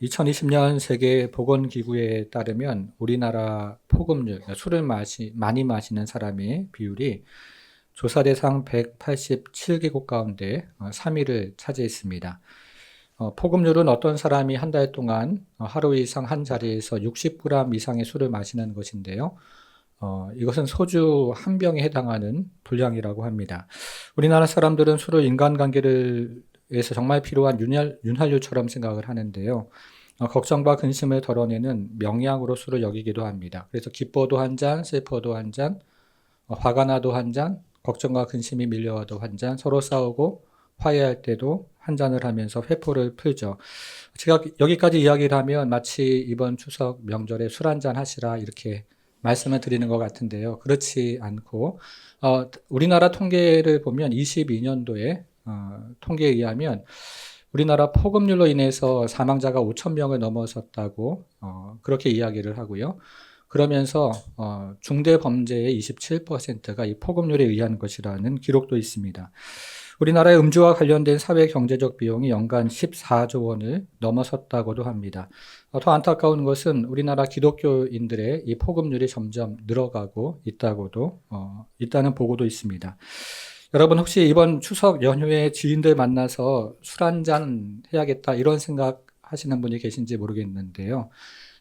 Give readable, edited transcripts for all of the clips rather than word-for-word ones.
2020년 세계보건기구에 따르면 우리나라 폭음률, 그러니까 술을 많이 마시는 사람의 비율이 조사 대상 187개국 가운데 3위를 차지했습니다. 폭음률은 어떤 사람이 한 달 동안 하루 이상 한 자리에서 60g 이상의 술을 마시는 것인데요. 이것은 소주 한 병에 해당하는 분량이라고 합니다. 우리나라 사람들은 술을 인간관계에서 정말 필요한 윤활유처럼 생각을 하는데요. 걱정과 근심을 덜어내는 명약으로 술을 여기기도 합니다. 그래서 기뻐도 한 잔, 슬퍼도 한 잔, 화가 나도 한 잔, 걱정과 근심이 밀려와도 한 잔, 서로 싸우고 화해할 때도 한 잔을 하면서 회포를 풀죠. 제가 여기까지 이야기를 하면 마치 이번 추석 명절에 술 한 잔 하시라 이렇게 말씀을 드리는 것 같은데요. 그렇지 않고 우리나라 통계를 보면 22년도에 통계에 의하면 우리나라 폭음률로 인해서 사망자가 5천 명을 넘어섰다고 그렇게 이야기를 하고요. 그러면서 중대 범죄의 27%가 이 폭음률에 의한 것이라는 기록도 있습니다. 우리나라의 음주와 관련된 사회 경제적 비용이 연간 14조 원을 넘어섰다고도 합니다. 더 안타까운 것은 우리나라 기독교인들의 이 폭음률이 점점 늘어가고 있다는 보고도 있습니다. 여러분 혹시 이번 추석 연휴에 지인들 만나서 술 한잔 해야겠다 이런 생각 하시는 분이 계신지 모르겠는데요.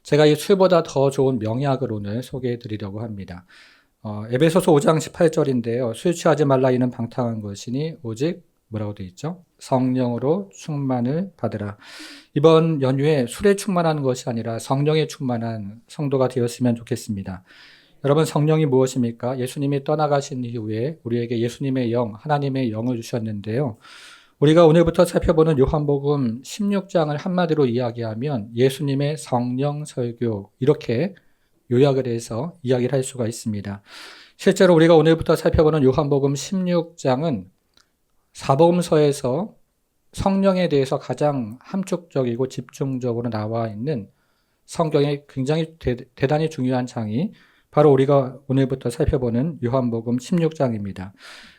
제가 이 술보다 더 좋은 명약을 오늘 소개해 드리려고 합니다. 에베소서 5장 18절인데요. 술 취하지 말라 이는 방탕한 것이니 오직 뭐라고 되어 있죠? 성령으로 충만을 받으라. 이번 연휴에 술에 충만한 것이 아니라 성령에 충만한 성도가 되었으면 좋겠습니다. 여러분 성령이 무엇입니까? 예수님이 떠나가신 이후에 우리에게 예수님의 영, 하나님의 영을 주셨는데요. 우리가 오늘부터 살펴보는 요한복음 16장을 한마디로 이야기하면 예수님의 성령 설교 이렇게 요약을 해서 이야기를 할 수가 있습니다. 실제로 우리가 오늘부터 살펴보는 요한복음 16장은 사복음서에서 성령에 대해서 가장 함축적이고 집중적으로 나와 있는 성경의 굉장히 대단히 중요한 장이 바로 우리가 오늘부터 살펴보는 요한복음 16장입니다.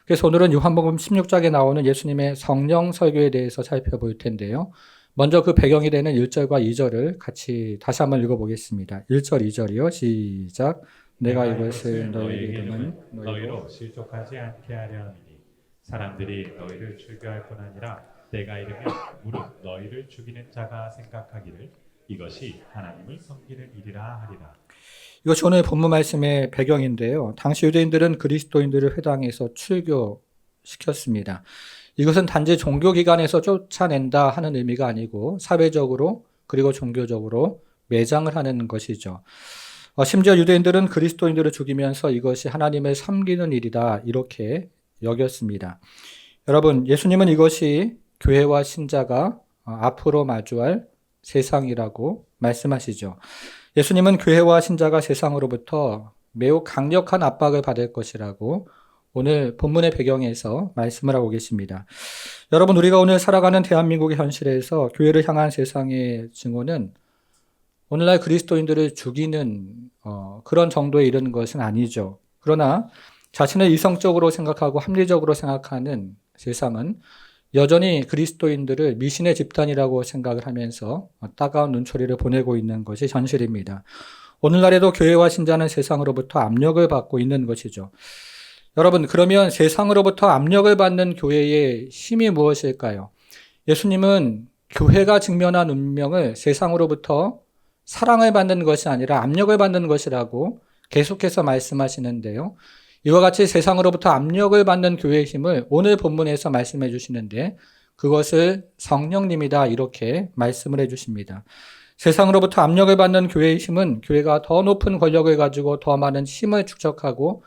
그래서 오늘은 요한복음 16장에 나오는 예수님의 성령 설교에 대해서 살펴볼 텐데요. 먼저 그 배경이 되는 1절과 2절을 같이 다시 한번 읽어보겠습니다. 1절, 2절이요. 시작. 내가 이것을 너희에게 이름은 너희로 실족하지 않게 하려 함이니 사람들이 너희를 출교할 뿐 아니라 때가 이르면 무릇 너희를 죽이는 자가 생각하기를 이것이 하나님을 섬기는 일이라 하리라. 이것이 오늘 본문 말씀의 배경인데요. 당시 유대인들은 그리스도인들을 회당에서 출교시켰습니다. 이것은 단지 종교기관에서 쫓아낸다 하는 의미가 아니고 사회적으로 그리고 종교적으로 매장을 하는 것이죠. 심지어 유대인들은 그리스도인들을 죽이면서 이것이 하나님을 섬기는 일이다 이렇게 여겼습니다. 여러분 예수님은 이것이 교회와 신자가 앞으로 마주할 세상이라고 말씀하시죠. 예수님은 교회와 신자가 세상으로부터 매우 강력한 압박을 받을 것이라고 오늘 본문의 배경에서 말씀을 하고 계십니다. 여러분 우리가 오늘 살아가는 대한민국의 현실에서 교회를 향한 세상의 증오는 오늘날 그리스도인들을 죽이는 그런 정도에 이르는 것은 아니죠. 그러나 자신을 이성적으로 생각하고 합리적으로 생각하는 세상은 여전히 그리스도인들을 미신의 집단이라고 생각을 하면서 따가운 눈초리를 보내고 있는 것이 현실입니다. 오늘날에도 교회와 신자는 세상으로부터 압력을 받고 있는 것이죠. 여러분 그러면 세상으로부터 압력을 받는 교회의 힘이 무엇일까요? 예수님은 교회가 직면한 운명을 세상으로부터 사랑을 받는 것이 아니라 압력을 받는 것이라고 계속해서 말씀하시는데요. 이와 같이 세상으로부터 압력을 받는 교회의 힘을 오늘 본문에서 말씀해 주시는데 그것을 성령님이다 이렇게 말씀을 해 주십니다. 세상으로부터 압력을 받는 교회의 힘은 교회가 더 높은 권력을 가지고 더 많은 힘을 축적하고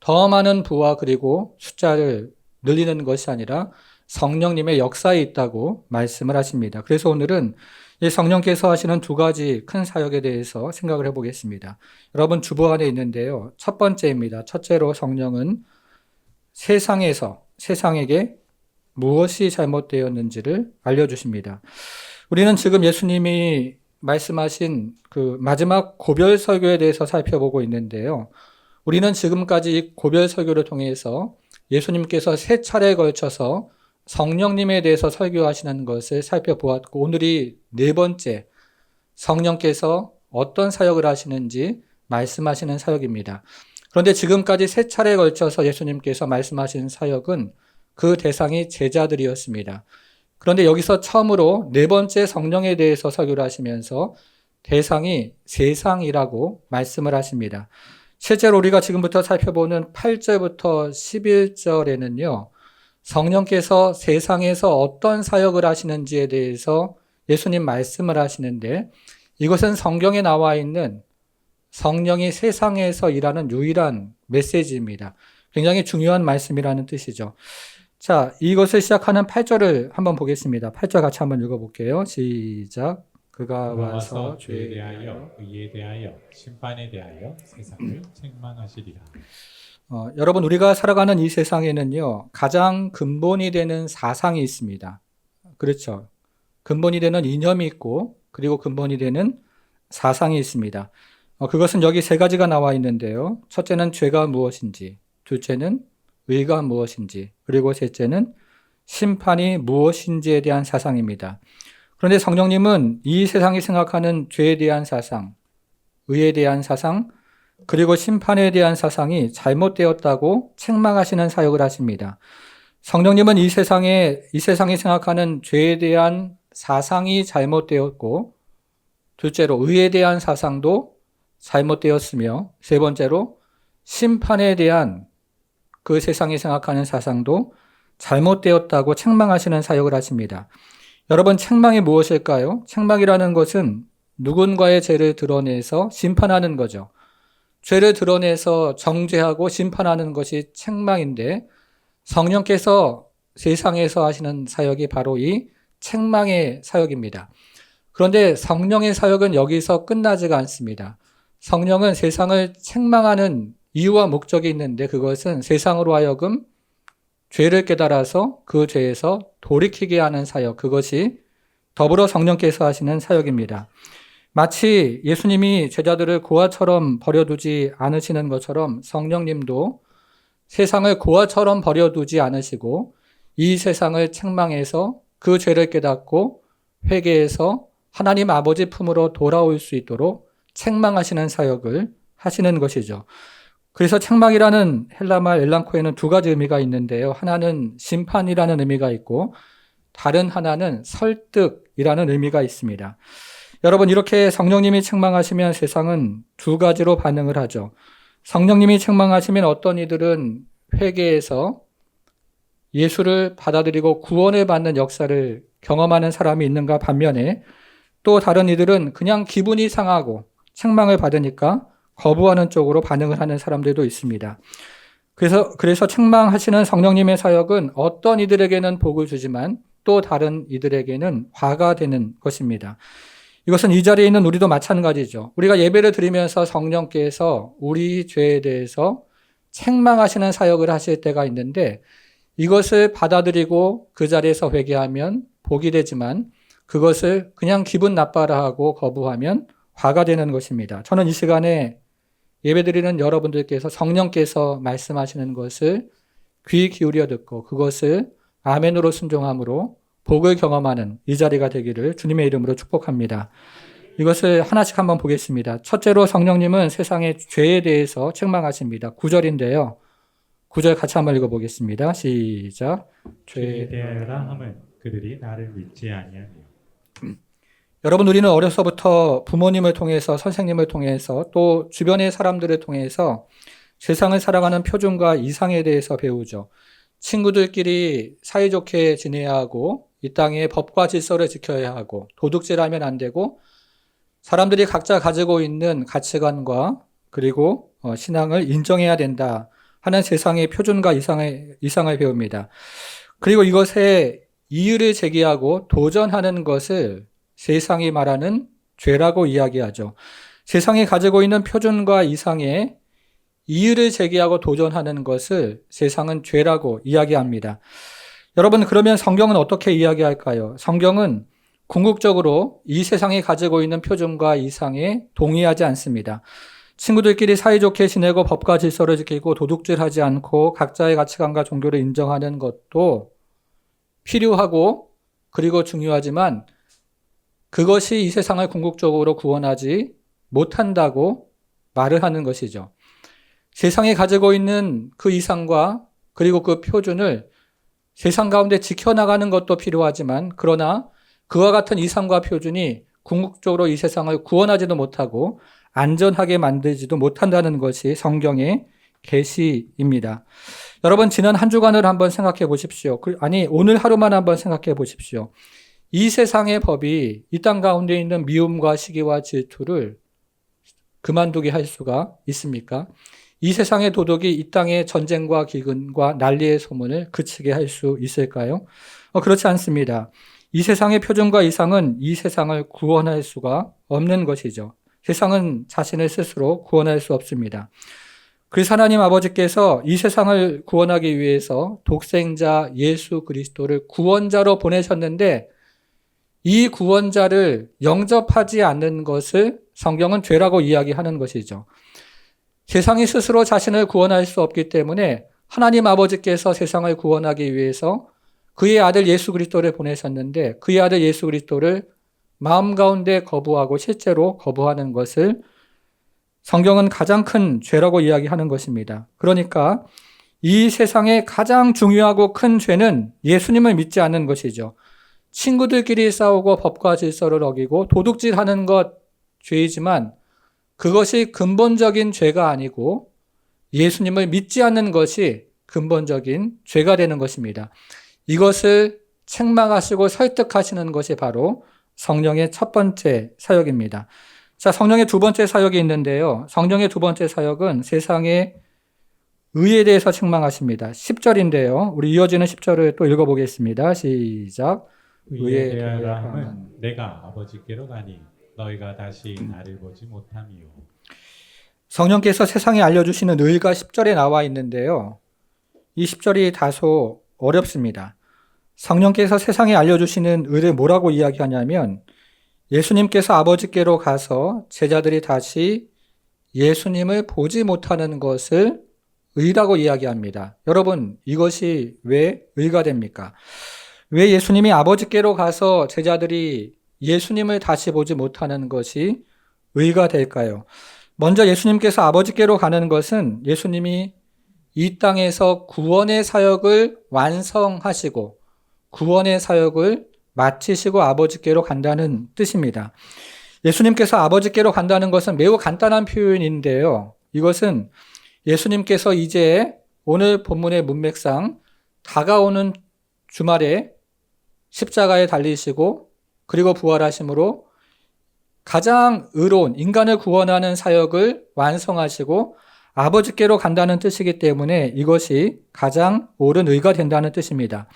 더 많은 부와 그리고 숫자를 늘리는 것이 아니라 성령님의 역사에 있다고 말씀을 하십니다. 그래서 오늘은 이 성령께서 하시는 두 가지 큰 사역에 대해서 생각을 해보겠습니다. 여러분 주보 안에 있는데요. 첫 번째입니다. 첫째로 성령은 세상에게 무엇이 잘못되었는지를 알려주십니다. 우리는 지금 예수님이 말씀하신 그 마지막 고별 설교에 대해서 살펴보고 있는데요. 우리는 지금까지 이 고별 설교를 통해서 예수님께서 세 차례에 걸쳐서 성령님에 대해서 설교하시는 것을 살펴보았고 오늘이 네 번째 성령께서 어떤 사역을 하시는지 말씀하시는 사역입니다. 그런데 지금까지 세 차례에 걸쳐서 예수님께서 말씀하신 사역은 그 대상이 제자들이었습니다. 그런데 여기서 처음으로 네 번째 성령에 대해서 설교를 하시면서 대상이 세상이라고 말씀을 하십니다. 실제로 우리가 지금부터 살펴보는 8절부터 11절에는요, 성령께서 세상에서 어떤 사역을 하시는지에 대해서 예수님 말씀을 하시는데, 이것은 성경에 나와 있는 성령이 세상에서 일하는 유일한 메시지입니다. 굉장히 중요한 말씀이라는 뜻이죠. 자, 이것을 시작하는 8절을 한번 보겠습니다. 8절 같이 한번 읽어볼게요. 시작. 그가 와서 죄에 대하여, 의에 대하여, 심판에 대하여 세상을 책망하시리라. 여러분, 우리가 살아가는 이 세상에는요, 가장 근본이 되는 사상이 있습니다. 그렇죠. 근본이 되는 이념이 있고, 그리고 근본이 되는 사상이 있습니다. 그것은 여기 세 가지가 나와 있는데요. 첫째는 죄가 무엇인지, 둘째는 의가 무엇인지, 그리고 셋째는 심판이 무엇인지에 대한 사상입니다. 그런데 성령님은 이 세상이 생각하는 죄에 대한 사상, 의에 대한 사상, 그리고 심판에 대한 사상이 잘못되었다고 책망하시는 사역을 하십니다. 성령님은 이 세상이 생각하는 죄에 대한 사상이 잘못되었고, 둘째로 의에 대한 사상도 잘못되었으며, 세 번째로 심판에 대한 그 세상이 생각하는 사상도 잘못되었다고 책망하시는 사역을 하십니다. 여러분, 책망이 무엇일까요? 책망이라는 것은 누군가의 죄를 드러내서 심판하는 거죠. 죄를 드러내서 정죄하고 심판하는 것이 책망인데, 성령께서 세상에서 하시는 사역이 바로 이 책망의 사역입니다. 그런데 성령의 사역은 여기서 끝나지가 않습니다. 성령은 세상을 책망하는 이유와 목적이 있는데, 그것은 세상으로 하여금 죄를 깨달아서 그 죄에서 돌이키게 하는 사역, 그것이 더불어 성령께서 하시는 사역입니다. 마치 예수님이 제자들을 고아처럼 버려두지 않으시는 것처럼 성령님도 세상을 고아처럼 버려두지 않으시고 이 세상을 책망해서 그 죄를 깨닫고 회개해서 하나님 아버지 품으로 돌아올 수 있도록 책망하시는 사역을 하시는 것이죠. 그래서 책망이라는 헬라말 엘랑코에는 두 가지 의미가 있는데요. 하나는 심판이라는 의미가 있고 다른 하나는 설득이라는 의미가 있습니다. 여러분, 이렇게 성령님이 책망하시면 세상은 두 가지로 반응을 하죠. 성령님이 책망하시면 어떤 이들은 회개해서 예수를 받아들이고 구원을 받는 역사를 경험하는 사람이 있는가 반면에, 또 다른 이들은 그냥 기분이 상하고 책망을 받으니까 거부하는 쪽으로 반응을 하는 사람들도 있습니다. 그래서 책망하시는 성령님의 사역은 어떤 이들에게는 복을 주지만 또 다른 이들에게는 화가 되는 것입니다. 이것은 이 자리에 있는 우리도 마찬가지죠. 우리가 예배를 드리면서 성령께서 우리 죄에 대해서 책망하시는 사역을 하실 때가 있는데, 이것을 받아들이고 그 자리에서 회개하면 복이 되지만 그것을 그냥 기분 나빠라 하고 거부하면 화가 되는 것입니다. 저는 이 시간에 예배드리는 여러분들께서 성령께서 말씀하시는 것을 귀 기울여 듣고 그것을 아멘으로 순종함으로 복을 경험하는 이 자리가 되기를 주님의 이름으로 축복합니다. 이것을 하나씩 한번 보겠습니다. 첫째로 성령님은 세상의 죄에 대해서 책망하십니다. 9절인데요. 9절 같이 한번 읽어보겠습니다. 시작. 죄에 대하여라 함은 그들이 나를 믿지 아니하며. 여러분, 우리는 어려서부터 부모님을 통해서, 선생님을 통해서, 또 주변의 사람들을 통해서 세상을 살아가는 표준과 이상에 대해서 배우죠. 친구들끼리 사이좋게 지내야 하고, 이 땅에 법과 질서를 지켜야 하고, 도둑질하면 안 되고, 사람들이 각자 가지고 있는 가치관과 그리고 신앙을 인정해야 된다 하는 세상의 표준과 이상을 배웁니다. 그리고 이것에 이유를 제기하고 도전하는 것을 세상이 말하는 죄라고 이야기하죠. 세상이 가지고 있는 표준과 이상에 이유를 제기하고 도전하는 것을 세상은 죄라고 이야기합니다. 여러분, 그러면 성경은 어떻게 이야기할까요? 성경은 궁극적으로 이 세상이 가지고 있는 표준과 이상에 동의하지 않습니다. 친구들끼리 사이좋게 지내고 법과 질서를 지키고 도둑질하지 않고 각자의 가치관과 종교를 인정하는 것도 필요하고 그리고 중요하지만 그것이 이 세상을 궁극적으로 구원하지 못한다고 말을 하는 것이죠. 세상이 가지고 있는 그 이상과 그리고 그 표준을 세상 가운데 지켜나가는 것도 필요하지만 그러나 그와 같은 이상과 표준이 궁극적으로 이 세상을 구원하지도 못하고 안전하게 만들지도 못한다는 것이 성경의 계시입니다. 여러분 지난 한 주간을 한번 생각해 보십시오. 아니 오늘 하루만 한번 생각해 보십시오. 이 세상의 법이 이 땅 가운데 있는 미움과 시기와 질투를 그만두게 할 수가 있습니까? 이 세상의 도덕이 이 땅의 전쟁과 기근과 난리의 소문을 그치게 할 수 있을까요? 그렇지 않습니다. 이 세상의 표준과 이상은 이 세상을 구원할 수가 없는 것이죠. 세상은 자신을 스스로 구원할 수 없습니다. 그래서 하나님 아버지께서 이 세상을 구원하기 위해서 독생자 예수 그리스도를 구원자로 보내셨는데 이 구원자를 영접하지 않는 것을 성경은 죄라고 이야기하는 것이죠. 세상이 스스로 자신을 구원할 수 없기 때문에 하나님 아버지께서 세상을 구원하기 위해서 그의 아들 예수 그리스도를 보내셨는데 그의 아들 예수 그리스도를 마음 가운데 거부하고 실제로 거부하는 것을 성경은 가장 큰 죄라고 이야기하는 것입니다. 그러니까 이 세상의 가장 중요하고 큰 죄는 예수님을 믿지 않는 것이죠. 친구들끼리 싸우고 법과 질서를 어기고 도둑질하는 것 죄이지만 그것이 근본적인 죄가 아니고 예수님을 믿지 않는 것이 근본적인 죄가 되는 것입니다. 이것을 책망하시고 설득하시는 것이 바로 성령의 첫 번째 사역입니다. 자, 성령의 두 번째 사역이 있는데요. 성령의 두 번째 사역은 세상의 의에 대해서 책망하십니다. 10절인데요. 우리 이어지는 10절을 또 읽어보겠습니다. 시작. 의에 대하여 함은 내가 아버지께로 가니 너희가 다시 나를 보지 못함이요. 성령께서 세상에 알려주시는 의가 10절에 나와 있는데요. 이 10절이 다소 어렵습니다. 성령께서 세상에 알려주시는 의를 뭐라고 이야기하냐면 예수님께서 아버지께로 가서 제자들이 다시 예수님을 보지 못하는 것을 의라고 이야기합니다. 여러분, 이것이 왜 의가 됩니까? 왜 예수님이 아버지께로 가서 제자들이 예수님을 다시 보지 못하는 것이 의가 될까요? 먼저 예수님께서 아버지께로 가는 것은 예수님이 이 땅에서 구원의 사역을 완성하시고 구원의 사역을 마치시고 아버지께로 간다는 뜻입니다. 예수님께서 아버지께로 간다는 것은 매우 간단한 표현인데요. 이것은 예수님께서 이제 오늘 본문의 문맥상 다가오는 주말에 십자가에 달리시고 그리고 부활하심으로 가장 의로운 인간을 구원하는 사역을 완성하시고 아버지께로 간다는 뜻이기 때문에 이것이 가장 옳은 의가 된다는 뜻입니다.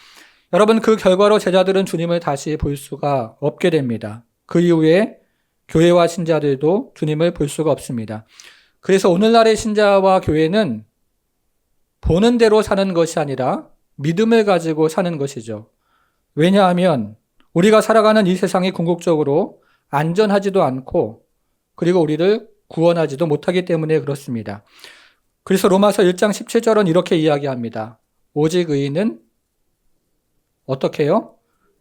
여러분, 그 결과로 제자들은 주님을 다시 볼 수가 없게 됩니다. 그 이후에 교회와 신자들도 주님을 볼 수가 없습니다. 그래서 오늘날의 신자와 교회는 보는 대로 사는 것이 아니라 믿음을 가지고 사는 것이죠. 왜냐하면 우리가 살아가는 이 세상이 궁극적으로 안전하지도 않고 그리고 우리를 구원하지도 못하기 때문에 그렇습니다. 그래서 로마서 1장 17절은 이렇게 이야기합니다. 오직 의인은 어떻게 해요?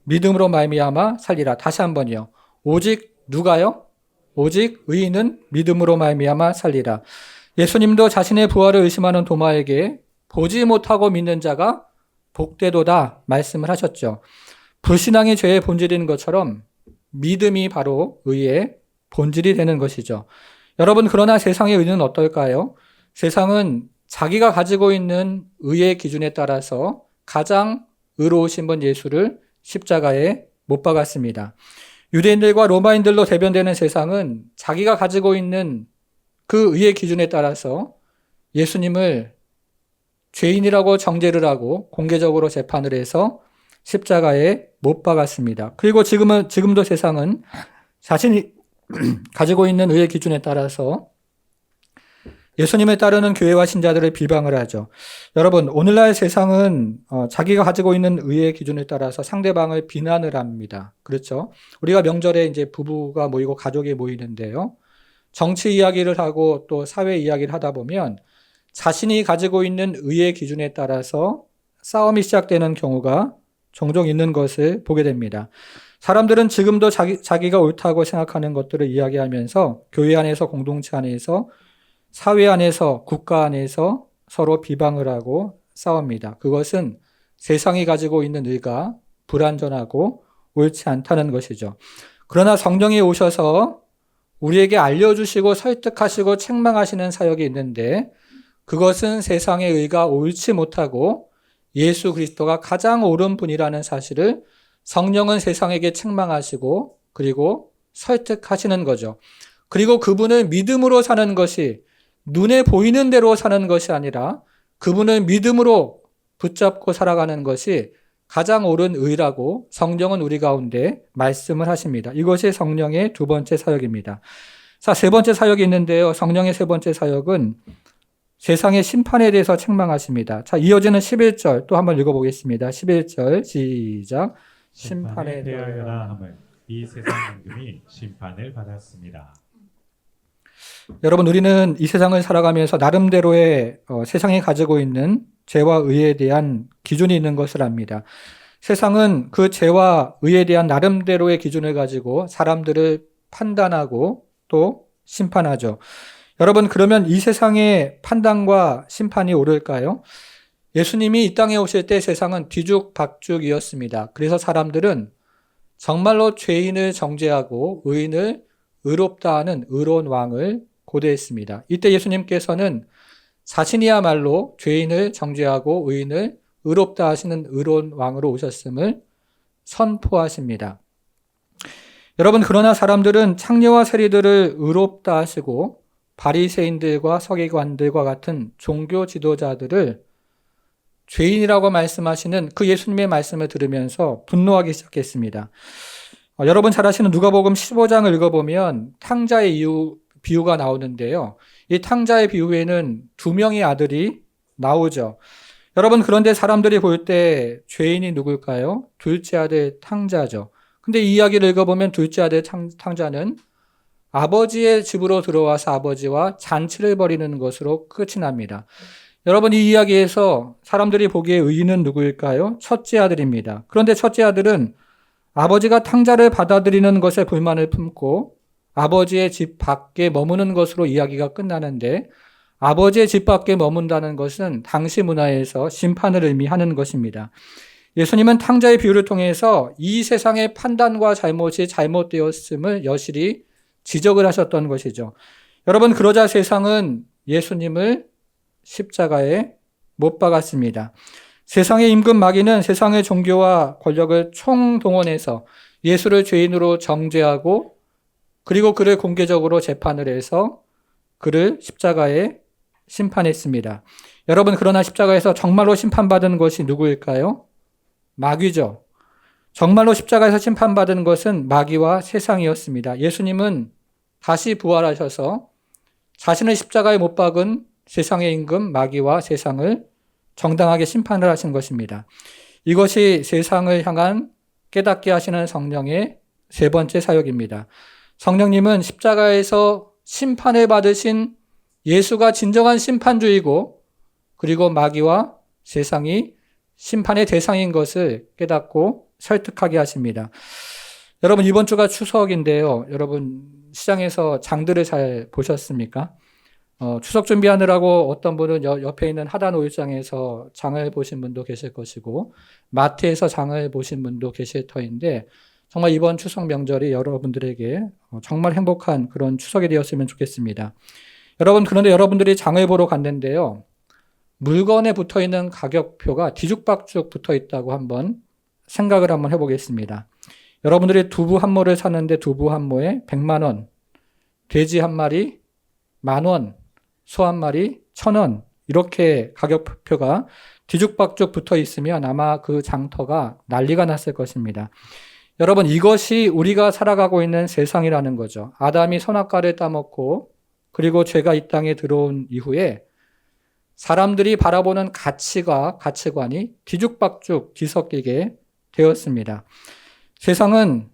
믿음으로 말미암아 살리라. 다시 한번요. 오직 누가요? 오직 의인은 믿음으로 말미암아 살리라. 예수님도 자신의 부활을 의심하는 도마에게 보지 못하고 믿는 자가 복되도다 말씀을 하셨죠. 불신앙이 죄의 본질인 것처럼 믿음이 바로 의의 본질이 되는 것이죠. 여러분, 그러나 세상의 의는 어떨까요? 세상은 자기가 가지고 있는 의의 기준에 따라서 가장 의로우신 분 예수를 십자가에 못 박았습니다. 유대인들과 로마인들로 대변되는 세상은 자기가 가지고 있는 그 의의 기준에 따라서 예수님을 죄인이라고 정죄를 하고 공개적으로 재판을 해서 십자가에 못 박았습니다. 그리고 지금도 세상은 자신이 가지고 있는 의의 기준에 따라서 예수님을 따르는 교회와 신자들을 비방을 하죠. 여러분, 오늘날 세상은 자기가 가지고 있는 의의 기준에 따라서 상대방을 비난을 합니다. 그렇죠? 우리가 명절에 이제 부부가 모이고 가족이 모이는데요. 정치 이야기를 하고 또 사회 이야기를 하다 보면 자신이 가지고 있는 의의 기준에 따라서 싸움이 시작되는 경우가 종종 있는 것을 보게 됩니다. 사람들은 지금도 자기가 옳다고 생각하는 것들을 이야기하면서 교회 안에서, 공동체 안에서, 사회 안에서, 국가 안에서 서로 비방을 하고 싸웁니다. 그것은 세상이 가지고 있는 의가 불완전하고 옳지 않다는 것이죠. 그러나 성령이 오셔서 우리에게 알려주시고 설득하시고 책망하시는 사역이 있는데, 그것은 세상의 의가 옳지 못하고 예수 그리스도가 가장 옳은 분이라는 사실을 성령은 세상에게 책망하시고 그리고 설득하시는 거죠. 그리고 그분을 믿음으로 사는 것이, 눈에 보이는 대로 사는 것이 아니라 그분을 믿음으로 붙잡고 살아가는 것이 가장 옳은 의라고 성령은 우리 가운데 말씀을 하십니다. 이것이 성령의 두 번째 사역입니다. 자, 세 번째 사역이 있는데요. 성령의 세 번째 사역은 세상의 심판에 대해서 책망하십니다. 자, 이어지는 11절 또 한번 읽어보겠습니다. 11절 시작. 심판에 대하여라 함을 이 세상 임금이 심판을 받았습니다. 여러분, 우리는 이 세상을 살아가면서 나름대로의 세상이 가지고 있는 죄와 의에 대한 기준이 있는 것을 압니다. 세상은 그 죄와 의에 대한 나름대로의 기준을 가지고 사람들을 판단하고 또 심판하죠. 여러분, 그러면 이 세상의 판단과 심판이 옳을까요? 예수님이 이 땅에 오실 때 세상은 뒤죽박죽이었습니다. 그래서 사람들은 정말로 죄인을 정죄하고 의인을 의롭다 하는 의로운 왕을 고대했습니다. 이때 예수님께서는 자신이야말로 죄인을 정죄하고 의인을 의롭다 하시는 의로운 왕으로 오셨음을 선포하십니다. 여러분, 그러나 사람들은 창녀와 세리들을 의롭다 하시고 바리새인들과 서기관들과 같은 종교 지도자들을 죄인이라고 말씀하시는 그 예수님의 말씀을 들으면서 분노하기 시작했습니다. 여러분 잘 아시는 누가복음 15장을 읽어보면 탕자의 비유가 나오는데요. 이 탕자의 비유에는 두 명의 아들이 나오죠. 여러분, 그런데 사람들이 볼 때 죄인이 누굴까요? 둘째 아들 탕자죠. 근데 이 이야기를 읽어보면 둘째 아들 탕자는 아버지의 집으로 들어와서 아버지와 잔치를 벌이는 것으로 끝이 납니다. 여러분, 이 이야기에서 사람들이 보기에 의인은 누구일까요? 첫째 아들입니다. 그런데 첫째 아들은 아버지가 탕자를 받아들이는 것에 불만을 품고 아버지의 집 밖에 머무는 것으로 이야기가 끝나는데, 아버지의 집 밖에 머문다는 것은 당시 문화에서 심판을 의미하는 것입니다. 예수님은 탕자의 비유를 통해서 이 세상의 판단과 잘못이 잘못되었음을 여실히 지적을 하셨던 것이죠. 여러분, 그러자 세상은 예수님을 십자가에 못 박았습니다. 세상의 임금 마귀는 세상의 종교와 권력을 총동원해서 예수를 죄인으로 정죄하고 그리고 그를 공개적으로 재판을 해서 그를 십자가에 심판했습니다. 여러분, 그러나 십자가에서 정말로 심판받은 것이 누구일까요? 마귀죠. 정말로 십자가에서 심판받은 것은 마귀와 세상이었습니다. 예수님은 다시 부활하셔서 자신의 십자가에 못 박은 세상의 임금 마귀와 세상을 정당하게 심판을 하신 것입니다. 이것이 세상을 향한 깨닫게 하시는 성령의 세 번째 사역입니다. 성령님은 십자가에서 심판을 받으신 예수가 진정한 심판주이고 그리고 마귀와 세상이 심판의 대상인 것을 깨닫고 설득하게 하십니다. 여러분, 이번 주가 추석인데요. 여러분, 시장에서 장들을 잘 보셨습니까? 추석 준비하느라고 어떤 분은 옆에 있는 하단 오일장에서 장을 보신 분도 계실 것이고 마트에서 장을 보신 분도 계실 터인데, 정말 이번 추석 명절이 여러분들에게 정말 행복한 그런 추석이 되었으면 좋겠습니다. 여러분, 그런데 여러분들이 장을 보러 갔는데요. 물건에 붙어있는 가격표가 뒤죽박죽 붙어있다고 한번 생각을 한번 해보겠습니다. 여러분들이 두부 한 모를 샀는데 두부 한 모에 100만 원, 돼지 한 마리 10,000원, 소 한 마리 1,000원, 이렇게 가격표가 뒤죽박죽 붙어 있으면 아마 그 장터가 난리가 났을 것입니다. 여러분, 이것이 우리가 살아가고 있는 세상이라는 거죠. 아담이 선악과를 따먹고 그리고 죄가 이 땅에 들어온 이후에 사람들이 바라보는 가치관이 뒤죽박죽 뒤섞이게 되었습니다. 세상은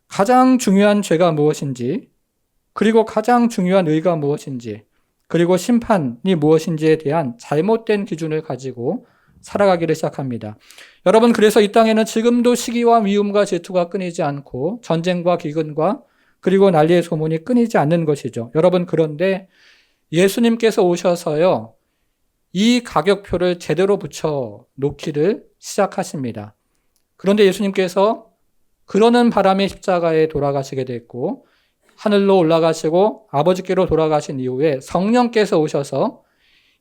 가장 중요한 죄가 무엇인지, 그리고 가장 중요한 의가 무엇인지, 그리고 심판이 무엇인지에 대한 잘못된 기준을 가지고 살아가기를 시작합니다. 여러분, 그래서 이 땅에는 지금도 시기와 미움과 질투가 끊이지 않고 전쟁과 기근과 그리고 난리의 소문이 끊이지 않는 것이죠. 여러분, 그런데 예수님께서 오셔서요, 이 가격표를 제대로 붙여 놓기를 시작하십니다. 그런데 예수님께서 그러는 바람에 십자가에 돌아가시게 됐고 하늘로 올라가시고 아버지께로 돌아가신 이후에 성령께서 오셔서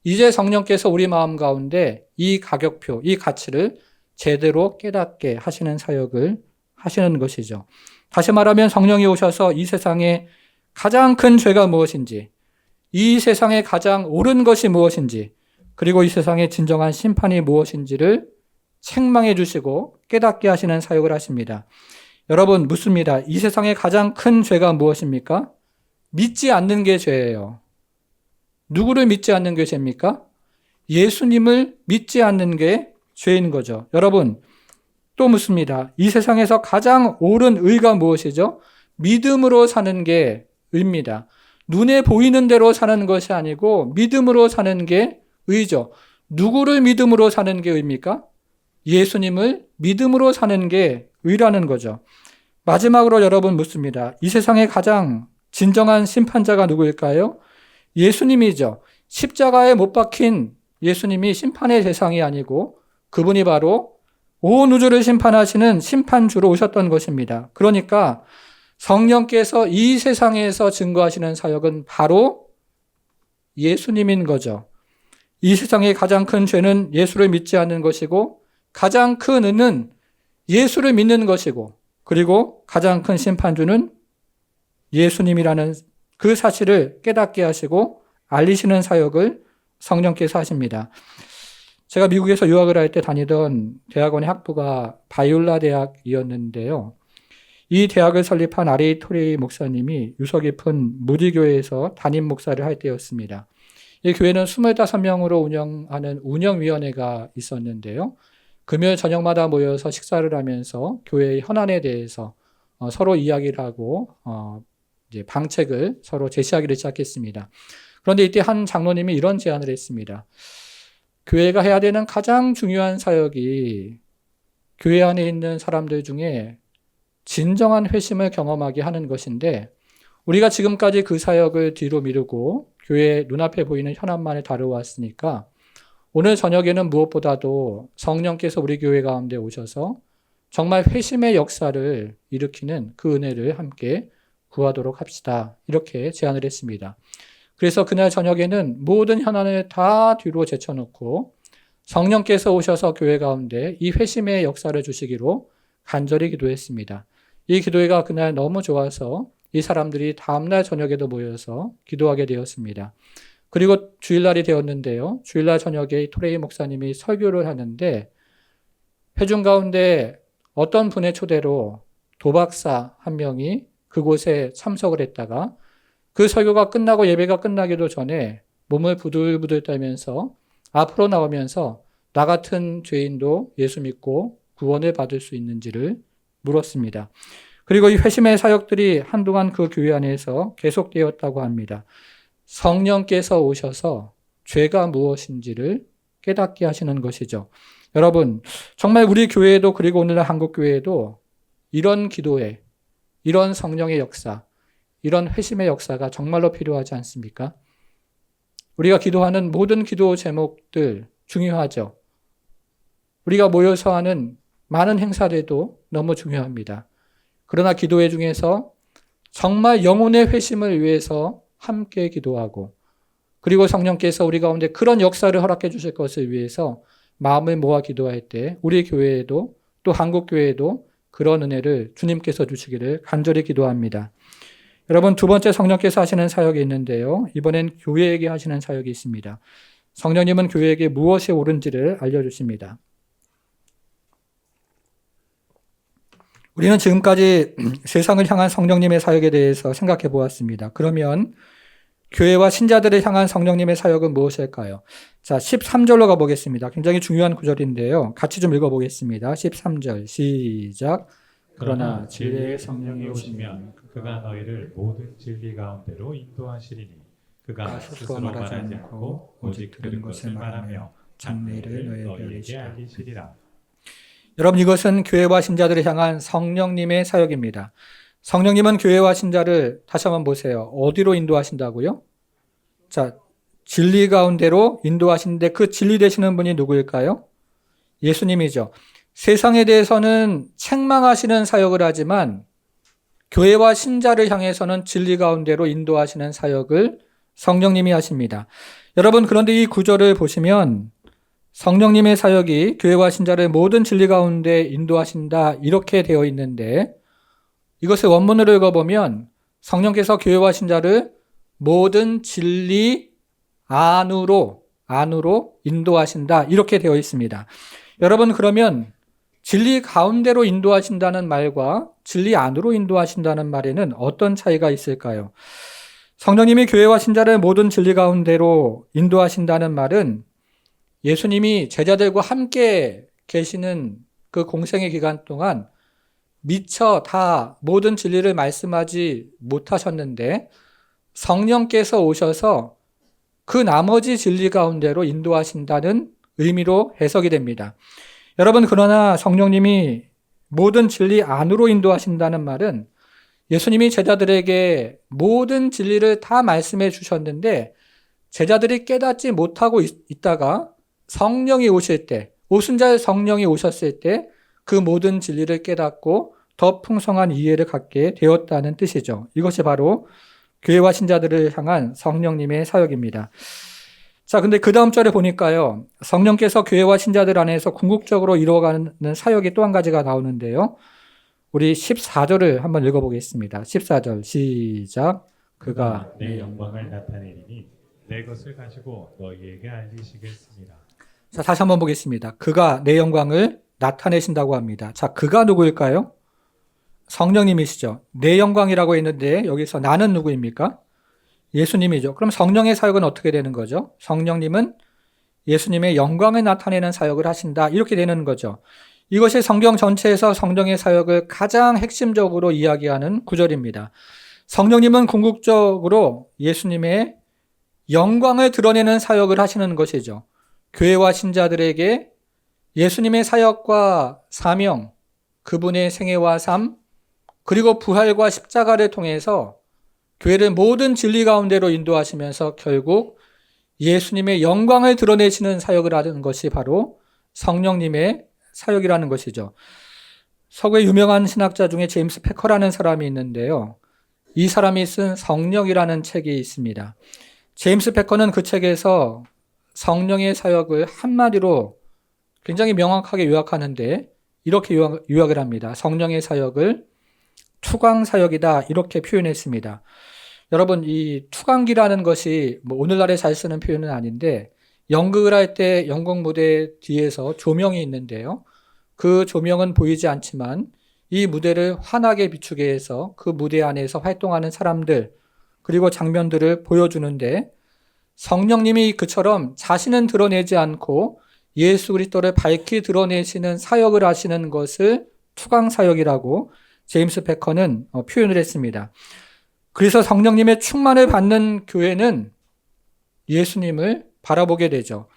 이제 성령께서 우리 마음 가운데 이 가격표, 이 가치를 제대로 깨닫게 하시는 사역을 하시는 것이죠. 다시 말하면 성령이 오셔서 이 세상에 가장 큰 죄가 무엇인지, 이 세상에 가장 옳은 것이 무엇인지, 그리고 이 세상의 진정한 심판이 무엇인지를 책망해 주시고 깨닫게 하시는 사역을 하십니다. 여러분, 묻습니다. 이 세상에 가장 큰 죄가 무엇입니까? 믿지 않는 게 죄예요. 누구를 믿지 않는 게 죄입니까? 예수님을 믿지 않는 게 죄인 거죠. 여러분, 또 묻습니다. 이 세상에서 가장 옳은 의가 무엇이죠? 믿음으로 사는 게 의입니다. 눈에 보이는 대로 사는 것이 아니고 믿음으로 사는 게 의죠. 누구를 믿음으로 사는 게 의입니까? 예수님을 믿음으로 사는 게 의라는 거죠. 마지막으로 여러분 묻습니다. 이 세상에 가장 진정한 심판자가 누구일까요? 예수님이죠. 십자가에 못 박힌 예수님이 심판의 대상이 아니고 그분이 바로 온 우주를 심판하시는 심판주로 오셨던 것입니다. 그러니까 성령께서 이 세상에서 증거하시는 사역은 바로 예수님인 거죠. 이 세상의 가장 큰 죄는 예수를 믿지 않는 것이고 가장 큰 의는 예수를 믿는 것이고 그리고 가장 큰 심판주는 예수님이라는 그 사실을 깨닫게 하시고 알리시는 사역을 성령께서 하십니다. 제가 미국에서 유학을 할 때 다니던 대학원의 학부가 바이올라 대학이었는데요. 이 대학을 설립한 R.A. 토리 목사님이 유서 깊은 무디교회에서 담임 목사를 할 때였습니다. 이 교회는 25명으로 운영하는 운영위원회가 있었는데요. 금요일 저녁마다 모여서 식사를 하면서 교회의 현안에 대해서 서로 이야기를 하고 이제 방책을 서로 제시하기를 시작했습니다. 그런데 이때 한 장로님이 이런 제안을 했습니다. 교회가 해야 되는 가장 중요한 사역이 교회 안에 있는 사람들 중에 진정한 회심을 경험하게 하는 것인데 우리가 지금까지 그 사역을 뒤로 미루고 교회 눈앞에 보이는 현안만을 다루어왔으니까 오늘 저녁에는 무엇보다도 성령께서 우리 교회 가운데 오셔서 정말 회심의 역사를 일으키는 그 은혜를 함께 구하도록 합시다. 이렇게 제안을 했습니다. 그래서 그날 저녁에는 모든 현안을 다 뒤로 제쳐놓고 성령께서 오셔서 교회 가운데 이 회심의 역사를 주시기로 간절히 기도했습니다. 이 기도회가 그날 너무 좋아서 이 사람들이 다음날 저녁에도 모여서 기도하게 되었습니다. 그리고 주일날이 되었는데요. 주일날 저녁에 토레이 목사님이 설교를 하는데 회중 가운데 어떤 분의 초대로 도박사 한 명이 그곳에 참석을 했다가 그 설교가 끝나고 예배가 끝나기도 전에 몸을 부들부들 떨면서 앞으로 나오면서 나 같은 죄인도 예수 믿고 구원을 받을 수 있는지를 물었습니다. 그리고 이 회심의 사역들이 한동안 그 교회 안에서 계속되었다고 합니다. 성령께서 오셔서 죄가 무엇인지를 깨닫게 하시는 것이죠. 여러분, 정말 우리 교회에도 그리고 오늘날 한국 교회에도 이런 기도회, 이런 성령의 역사, 이런 회심의 역사가 정말로 필요하지 않습니까? 우리가 기도하는 모든 기도 제목들 중요하죠. 우리가 모여서 하는 많은 행사들도 너무 중요합니다. 그러나 기도회 중에서 정말 영혼의 회심을 위해서 함께 기도하고 그리고 성령께서 우리 가운데 그런 역사를 허락해 주실 것을 위해서 마음을 모아 기도할 때 우리 교회에도 또 한국 교회에도 그런 은혜를 주님께서 주시기를 간절히 기도합니다. 여러분, 두 번째 성령께서 하시는 사역이 있는데요. 이번엔 교회에게 하시는 사역이 있습니다. 성령님은 교회에게 무엇이 옳은지를 알려주십니다. 우리는 지금까지 세상을 향한 성령님의 사역에 대해서 생각해 보았습니다. 그러면 교회와 신자들을 향한 성령님의 사역은 무엇일까요? 자, 13절로 가보겠습니다. 굉장히 중요한 구절인데요. 같이 좀 읽어보겠습니다. 13절 시작. 그러나 진리의 성령이 오시면 그가 너희를 모든 진리 가운데로 인도하시리니 그가 스스로 말하지 않고 오직 들은 것을 말하며 장래를 너에게 너희에게 알리시라. 알리시리라. 여러분, 이것은 교회와 신자들을 향한 성령님의 사역입니다. 성령님은 교회와 신자를 다시 한번 보세요. 어디로 인도하신다고요? 자, 진리 가운데로 인도하시는데 그 진리 되시는 분이 누구일까요? 예수님이죠. 세상에 대해서는 책망하시는 사역을 하지만 교회와 신자를 향해서는 진리 가운데로 인도하시는 사역을 성령님이 하십니다. 여러분, 그런데 이 구절을 보시면 성령님의 사역이 교회와 신자를 모든 진리 가운데 인도하신다 이렇게 되어 있는데 이것을 원문으로 읽어보면 성령께서 교회와 신자를 모든 진리 안으로 인도하신다 이렇게 되어 있습니다. 여러분, 그러면 진리 가운데로 인도하신다는 말과 진리 안으로 인도하신다는 말에는 어떤 차이가 있을까요? 성령님이 교회와 신자를 모든 진리 가운데로 인도하신다는 말은 예수님이 제자들과 함께 계시는 그 공생의 기간 동안 미처 다 모든 진리를 말씀하지 못하셨는데 성령께서 오셔서 그 나머지 진리 가운데로 인도하신다는 의미로 해석이 됩니다. 여러분, 그러나 성령님이 모든 진리 안으로 인도하신다는 말은 예수님이 제자들에게 모든 진리를 다 말씀해 주셨는데 제자들이 깨닫지 못하고 있다가 성령이 오실 때, 오순절 성령이 오셨을 때 그 모든 진리를 깨닫고 더 풍성한 이해를 갖게 되었다는 뜻이죠. 이것이 바로 교회와 신자들을 향한 성령님의 사역입니다. 자, 근데 그 다음 절에 보니까요, 성령께서 교회와 신자들 안에서 궁극적으로 이루어가는 사역이 또 한 가지가 나오는데요. 우리 14절을 한번 읽어보겠습니다. 14절 시작. 그가 내 영광을 나타내리니 내 것을 가지고 너희에게 알리시겠습니다. 자, 다시 한번 보겠습니다. 그가 내 영광을 나타내신다고 합니다. 자, 그가 누구일까요? 성령님이시죠. 내 영광이라고 했는데 여기서 나는 누구입니까? 예수님이죠. 그럼 성령의 사역은 어떻게 되는 거죠? 성령님은 예수님의 영광을 나타내는 사역을 하신다. 이렇게 되는 거죠. 이것이 성경 전체에서 성령의 사역을 가장 핵심적으로 이야기하는 구절입니다. 성령님은 궁극적으로 예수님의 영광을 드러내는 사역을 하시는 것이죠. 교회와 신자들에게 예수님의 사역과 사명, 그분의 생애와 삶, 그리고 부활과 십자가를 통해서 교회를 모든 진리 가운데로 인도하시면서 결국 예수님의 영광을 드러내시는 사역을 하는 것이 바로 성령님의 사역이라는 것이죠. 서구의 유명한 신학자 중에 제임스 패커라는 사람이 있는데요. 이 사람이 쓴 성령이라는 책이 있습니다. 제임스 패커는 그 책에서 성령의 사역을 한마디로 굉장히 명확하게 요약하는데 이렇게 요약을 합니다. 성령의 사역을 투광 사역이다 이렇게 표현했습니다. 여러분, 이 투광기라는 것이 오늘날에 잘 쓰는 표현은 아닌데 연극을 할 때 연극 무대 뒤에서 조명이 있는데요. 그 조명은 보이지 않지만 이 무대를 환하게 비추게 해서 그 무대 안에서 활동하는 사람들 그리고 장면들을 보여주는데 성령님이 그처럼 자신은 드러내지 않고 예수 그리스도를 밝히 드러내시는 사역을 하시는 것을 투광 사역이라고 제임스 패커는 표현을 했습니다. 그래서 성령님의 충만을 받는 교회는 예수님을 바라보게 되죠.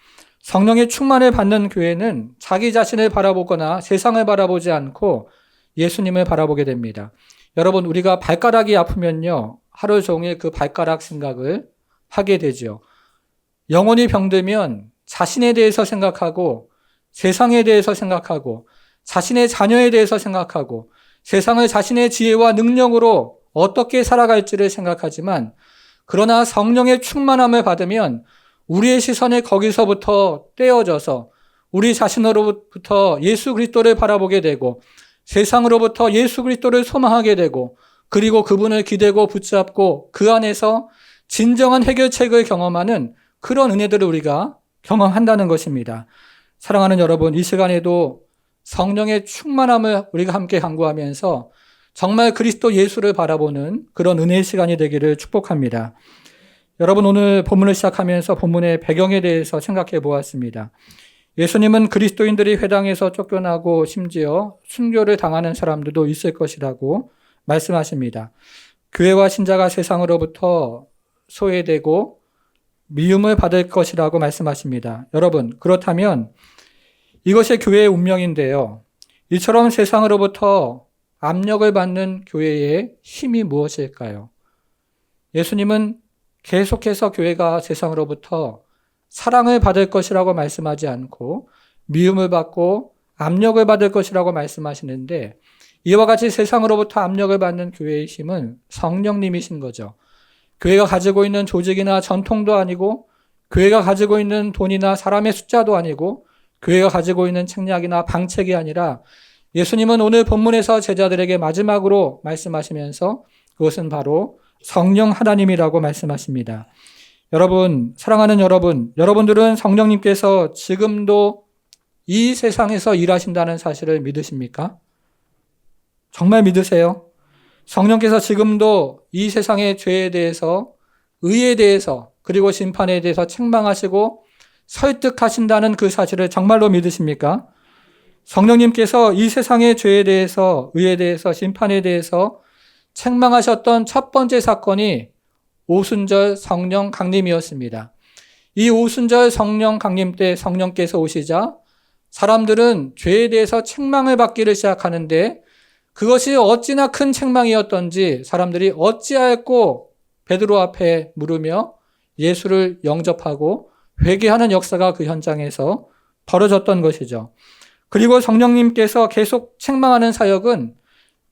성령의 충만을 받는 교회는 자기 자신을 바라보거나 세상을 바라보지 않고 예수님을 바라보게 됩니다. 여러분, 우리가 발가락이 아프면요, 하루 종일 그 발가락 생각을 하게 되죠. 영혼이 병들면 자신에 대해서 생각하고 세상에 대해서 생각하고 자신의 자녀에 대해서 생각하고 세상을 자신의 지혜와 능력으로 어떻게 살아갈지를 생각하지만 그러나 성령의 충만함을 받으면 우리의 시선이 거기서부터 떼어져서 우리 자신으로부터 예수 그리스도를 바라보게 되고 세상으로부터 예수 그리스도를 소망하게 되고 그리고 그분을 기대고 붙잡고 그 안에서 진정한 해결책을 경험하는 그런 은혜들을 우리가 경험한다는 것입니다. 사랑하는 여러분, 이 시간에도 성령의 충만함을 우리가 함께 간구하면서 정말 그리스도 예수를 바라보는 그런 은혜의 시간이 되기를 축복합니다. 여러분, 오늘 본문을 시작하면서 본문의 배경에 대해서 생각해 보았습니다. 예수님은 그리스도인들이 회당에서 쫓겨나고 심지어 순교를 당하는 사람들도 있을 것이라고 말씀하십니다. 교회와 신자가 세상으로부터 소외되고 미움을 받을 것이라고 말씀하십니다. 여러분, 그렇다면 이것이 교회의 운명인데요. 이처럼 세상으로부터 압력을 받는 교회의 힘이 무엇일까요? 예수님은 계속해서 교회가 세상으로부터 사랑을 받을 것이라고 말씀하지 않고 미움을 받고 압력을 받을 것이라고 말씀하시는데, 이와 같이 세상으로부터 압력을 받는 교회의 힘은 성령님이신 거죠. 교회가 가지고 있는 조직이나 전통도 아니고, 교회가 가지고 있는 돈이나 사람의 숫자도 아니고, 교회가 가지고 있는 책략이나 방책이 아니라, 예수님은 오늘 본문에서 제자들에게 마지막으로 말씀하시면서 그것은 바로 성령 하나님이라고 말씀하십니다. 여러분, 사랑하는 여러분, 여러분들은 성령님께서 지금도 이 세상에서 일하신다는 사실을 믿으십니까? 정말 믿으세요? 성령께서 지금도 이 세상의 죄에 대해서, 의에 대해서, 그리고 심판에 대해서 책망하시고 설득하신다는 그 사실을 정말로 믿으십니까? 성령님께서 이 세상의 죄에 대해서, 의에 대해서, 심판에 대해서 책망하셨던 첫 번째 사건이 오순절 성령 강림이었습니다. 이 오순절 성령 강림 때 성령께서 오시자 사람들은 죄에 대해서 책망을 받기를 시작하는데, 그것이 어찌나 큰 책망이었던지 사람들이 어찌하였고 베드로 앞에 물으며 예수를 영접하고 회개하는 역사가 그 현장에서 벌어졌던 것이죠. 그리고 성령님께서 계속 책망하는 사역은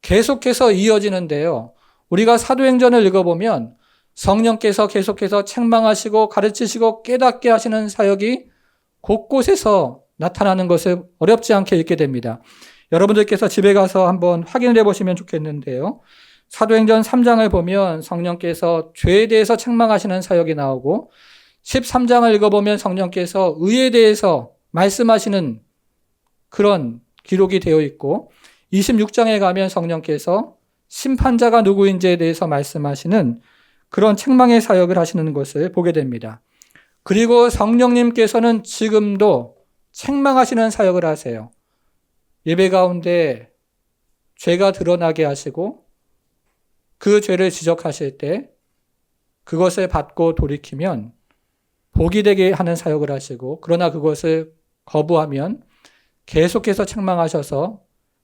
계속해서 이어지는데요. 우리가 사도행전을 읽어보면 성령께서 계속해서 책망하시고 가르치시고 깨닫게 하시는 사역이 곳곳에서 나타나는 것을 어렵지 않게 읽게 됩니다. 여러분들께서 집에 가서 한번 확인을 해보시면 좋겠는데요. 사도행전 3장을 보면 성령께서 죄에 대해서 책망하시는 사역이 나오고, 13장을 읽어보면 성령께서 의에 대해서 말씀하시는 그런 기록이 되어 있고, 26장에 가면 성령께서 심판자가 누구인지에 대해서 말씀하시는 그런 책망의 사역을 하시는 것을 보게 됩니다. 그리고 성령님께서는 지금도 책망하시는 사역을 하세요. 예배 가운데 죄가 드러나게 하시고 그 죄를 지적하실 때 그것을 받고 돌이키면 복이 되게 하는 사역을 하시고, 그러나 그것을 거부하면 계속해서 책망하셔서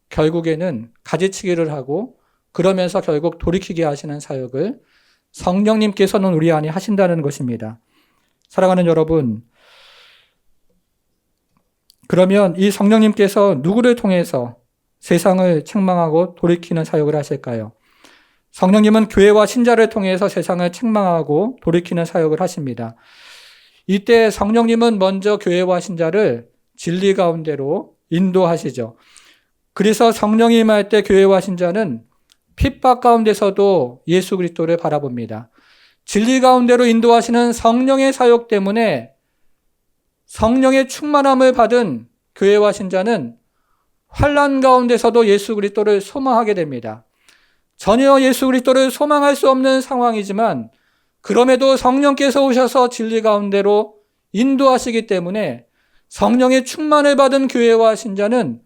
결국에는 가지치기를 하고, 그러면서 결국 돌이키게 하시는 사역을 성령님께서는 우리 안에 하신다는 것입니다. 사랑하는 여러분, 그러면 이 성령님께서 누구를 통해서 세상을 책망하고 돌이키는 사역을 하실까요? 성령님은 교회와 신자를 통해서 세상을 책망하고 돌이키는 사역을 하십니다. 이때 성령님은 먼저 교회와 신자를 진리 가운데로 인도하시죠. 그래서 성령이 임할 때 교회와 신자는 핍박 가운데서도 예수 그리스도를 바라봅니다. 진리 가운데로 인도하시는 성령의 사역 때문에 성령의 충만함을 받은 교회와 신자는 환난 가운데서도 예수 그리스도를 소망하게 됩니다. 전혀 예수 그리스도를 소망할 수 없는 상황이지만 그럼에도 성령께서 오셔서 진리 가운데로 인도하시기 때문에 성령의 충만을 받은 교회와 신자는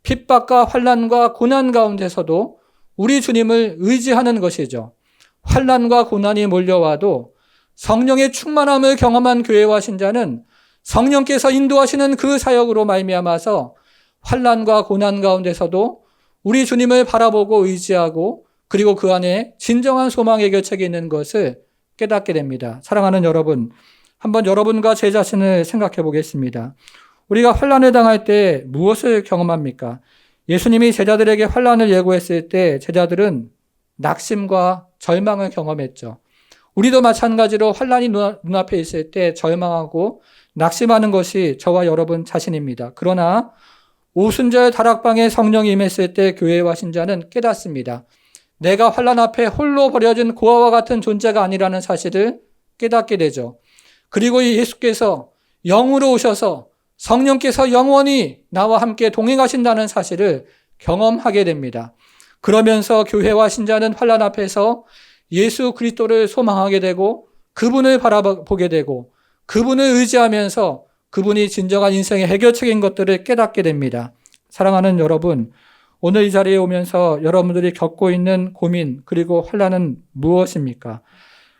핍박과 환난과 고난 가운데서도 우리 주님을 의지하는 것이죠. 환난과 고난이 몰려와도 성령의 충만함을 경험한 교회와 신자는 성령께서 인도하시는 그 사역으로 말미암아서 환난과 고난 가운데서도 우리 주님을 바라보고 의지하고, 그리고 그 안에 진정한 소망의 결책이 있는 것을 깨닫게 됩니다. 사랑하는 여러분, 한번 여러분과 제 자신을 생각해 보겠습니다. 우리가 환난을 당할 때 무엇을 경험합니까? 예수님이 제자들에게 환난을 예고했을 때 제자들은 낙심과 절망을 경험했죠. 우리도 마찬가지로 환난이 눈앞에 있을 때 절망하고 낙심하는 것이 저와 여러분 자신입니다. 그러나 오순절 다락방에 성령이 임했을 때 교회와 신자는 깨닫습니다. 내가 환난 앞에 홀로 버려진 고아와 같은 존재가 아니라는 사실을 깨닫게 되죠. 그리고 예수께서 영으로 오셔서 성령께서 영원히 나와 함께 동행하신다는 사실을 경험하게 됩니다. 그러면서 교회와 신자는 환난 앞에서 예수 그리스도를 소망하게 되고 그분을 바라보게 되고 그분을 의지하면서 그분이 진정한 인생의 해결책인 것들을 깨닫게 됩니다. 사랑하는 여러분, 오늘 이 자리에 오면서 여러분들이 겪고 있는 고민 그리고 환난은 무엇입니까?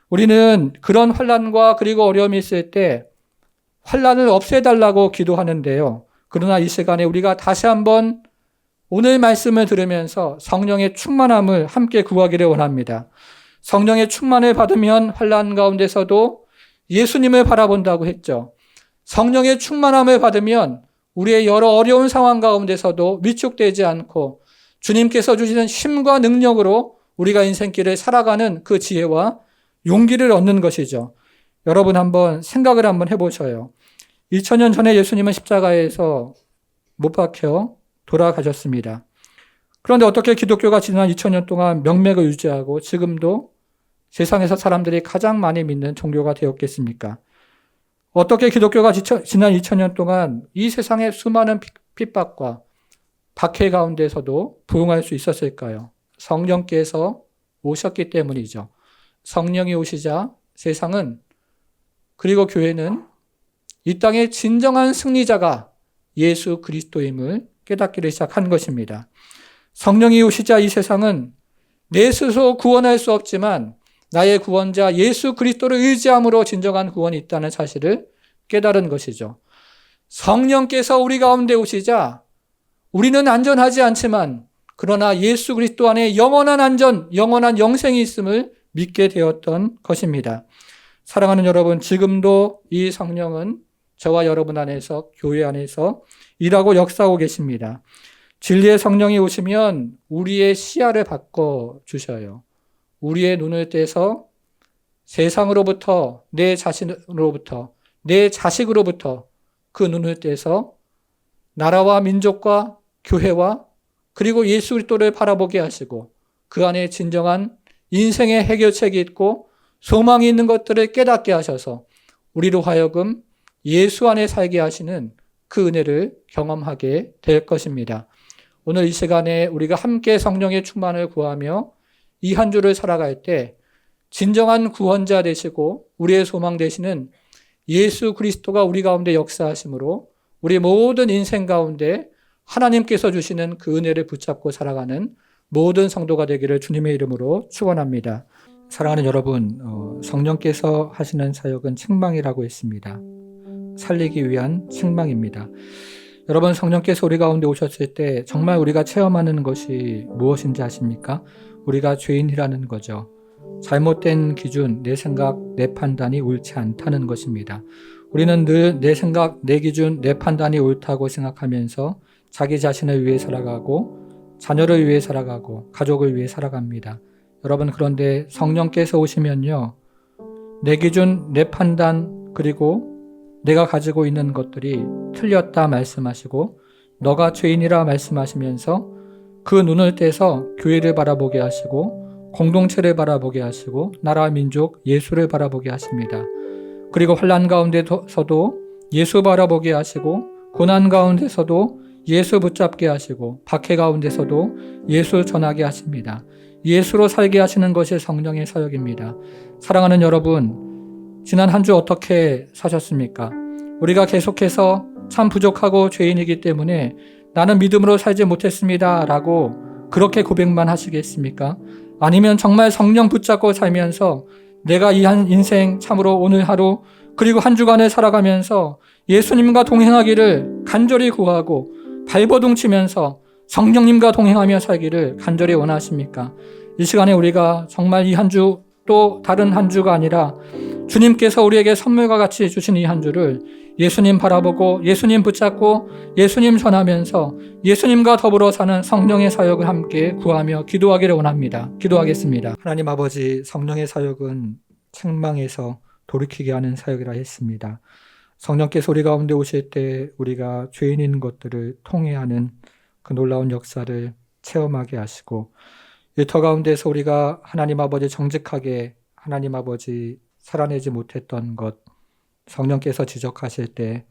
우리는 그런 환난과 그리고 어려움이 있을 때 환난을 없애달라고 기도하는데요. 그러나 이 시간에 우리가 다시 한번 오늘 말씀을 들으면서 성령의 충만함을 함께 구하기를 원합니다. 성령의 충만을 받으면 환난 가운데서도 예수님을 바라본다고 했죠. 성령의 충만함을 받으면 우리의 여러 어려운 상황 가운데서도 위축되지 않고 주님께서 주시는 힘과 능력으로 우리가 인생길을 살아가는 그 지혜와 용기를 얻는 것이죠. 여러분 한번 생각을 한번 해보셔요. 2000년 전에 예수님은 십자가에서 못 박혀 돌아가셨습니다. 그런데 어떻게 기독교가 지난 2000년 동안 명맥을 유지하고 지금도 세상에서 사람들이 가장 많이 믿는 종교가 되었겠습니까? 어떻게 기독교가 지난 2000년 동안 이 세상의 수많은 핍박과 박해 가운데서도 부응할 수 있었을까요? 성령께서 오셨기 때문이죠. 성령이 오시자 세상은 그리고 교회는 이 땅의 진정한 승리자가 예수 그리스도임을 깨닫기를 시작한 것입니다. 성령이 오시자 이 세상은 내 스스로 구원할 수 없지만 나의 구원자 예수 그리스도를 의지함으로 진정한 구원이 있다는 사실을 깨달은 것이죠. 성령께서 우리 가운데 오시자 우리는 안전하지 않지만 그러나 예수 그리스도 안에 영원한 안전, 영원한 영생이 있음을 믿게 되었던 것입니다. 사랑하는 여러분, 지금도 이 성령은 저와 여러분 안에서, 교회 안에서 일하고 역사하고 계십니다. 진리의 성령이 오시면 우리의 시야를 바꿔주셔요. 우리의 눈을 떼서 세상으로부터, 내 자신으로부터, 내 자식으로부터 그 눈을 떼서 나라와 민족과 교회와 그리고 예수 그리스도를 바라보게 하시고 그 안에 진정한 인생의 해결책이 있고 소망이 있는 것들을 깨닫게 하셔서 우리로 하여금 예수 안에 살게 하시는 그 은혜를 경험하게 될 것입니다. 오늘 이 시간에 우리가 함께 성령의 충만을 구하며 이 한 주를 살아갈 때 진정한 구원자 되시고 우리의 소망 되시는 예수 그리스도가 우리 가운데 역사하심으로 우리 모든 인생 가운데 하나님께서 주시는 그 은혜를 붙잡고 살아가는 모든 성도가 되기를 주님의 이름으로 축원합니다. 사랑하는 여러분, 성령께서 하시는 사역은 책망이라고 했습니다. 살리기 위한 책망입니다. 여러분, 성령께서 우리 가운데 오셨을 때 정말 우리가 체험하는 것이 무엇인지 아십니까? 우리가 죄인이라는 거죠. 잘못된 기준, 내 생각, 내 판단이 옳지 않다는 것입니다. 우리는 늘 내 생각, 내 기준, 내 판단이 옳다고 생각하면서 자기 자신을 위해 살아가고 자녀를 위해 살아가고 가족을 위해 살아갑니다. 여러분, 그런데 성령께서 오시면요, 내 기준, 내 판단, 그리고 내가 가지고 있는 것들이 틀렸다 말씀하시고 너가 죄인이라 말씀하시면서 그 눈을 떼서 교회를 바라보게 하시고 공동체를 바라보게 하시고 나라, 민족, 예수를 바라보게 하십니다. 그리고 환난 가운데서도 예수 바라보게 하시고 고난 가운데서도 예수 붙잡게 하시고 박해 가운데서도 예수 전하게 하십니다. 예수로 살게 하시는 것이 성령의 사역입니다. 사랑하는 여러분, 지난 한 주 어떻게 사셨습니까? 우리가 계속해서 참 부족하고 죄인이기 때문에 나는 믿음으로 살지 못했습니다 라고 그렇게 고백만 하시겠습니까? 아니면 정말 성령 붙잡고 살면서 내가 이 한 인생 참으로 오늘 하루 그리고 한 주간을 살아가면서 예수님과 동행하기를 간절히 구하고 발버둥 치면서 성령님과 동행하며 살기를 간절히 원하십니까? 이 시간에 우리가 정말 이 한 주 또 다른 한 주가 아니라 주님께서 우리에게 선물과 같이 주신 이 한 주를 예수님 바라보고 예수님 붙잡고 예수님 전하면서 예수님과 더불어 사는 성령의 사역을 함께 구하며 기도하기를 원합니다. 기도하겠습니다. 하나님 아버지, 성령의 사역은 책망에서 돌이키게 하는 사역이라 했습니다. 성령께서 우리 가운데 오실 때 우리가 죄인인 것들을 통회하는 그 놀라운 역사를 체험하게 하시고 일터 가운데서 우리가 하나님 아버지 정직하게 하나님 아버지 살아내지 못했던 것 성령께서 지적하실 때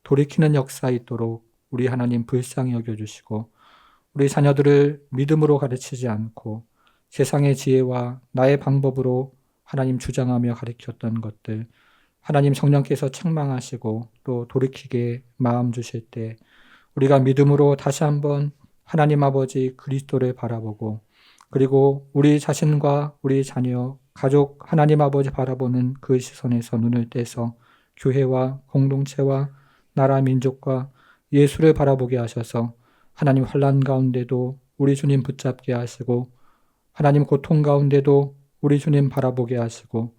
돌이키는 역사 있도록 우리 하나님 불쌍히 여겨주시고 우리 자녀들을 믿음으로 가르치지 않고 세상의 지혜와 나의 방법으로 하나님 주장하며 가르쳤던 것들 하나님 성령께서 책망하시고 또 돌이키게 마음 주실 때 우리가 믿음으로 다시 한번 하나님 아버지 그리스도를 바라보고 그리고 우리 자신과 우리 자녀 가족, 하나님 아버지 바라보는 그 시선에서 눈을 떼서 교회와 공동체와 나라 민족과 예수를 바라보게 하셔서 하나님 환난 가운데도 우리 주님 붙잡게 하시고 하나님 고통 가운데도 우리 주님 바라보게 하시고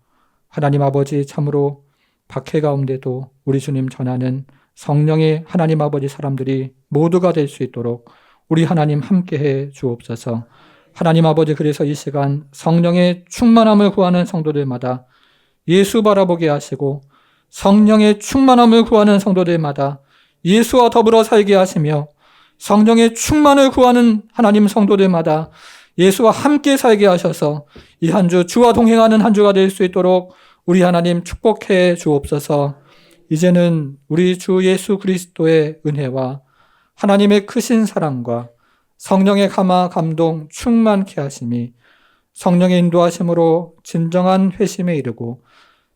하나님 아버지 참으로 박해 가운데도 우리 주님 전하는 성령의 하나님 아버지 사람들이 모두가 될 수 있도록 우리 하나님 함께해 주옵소서. 하나님 아버지, 그래서 이 시간 성령의 충만함을 구하는 성도들마다 예수 바라보게 하시고 성령의 충만함을 구하는 성도들마다 예수와 더불어 살게 하시며 성령의 충만을 구하는 하나님 성도들마다 예수와 함께 살게 하셔서 이 한 주 주와 동행하는 한 주가 될 수 있도록 우리 하나님 축복해 주옵소서. 이제는 우리 주 예수 그리스도의 은혜와 하나님의 크신 사랑과 성령의 감화 감동 충만케 하심이 성령의 인도하심으로 진정한 회심에 이르고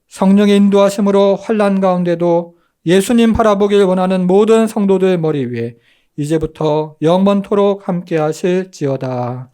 성령의 인도하심으로 환난 가운데도 예수님 바라보길 원하는 모든 성도들 머리 위에 이제부터 영원토록 함께 하실지어다.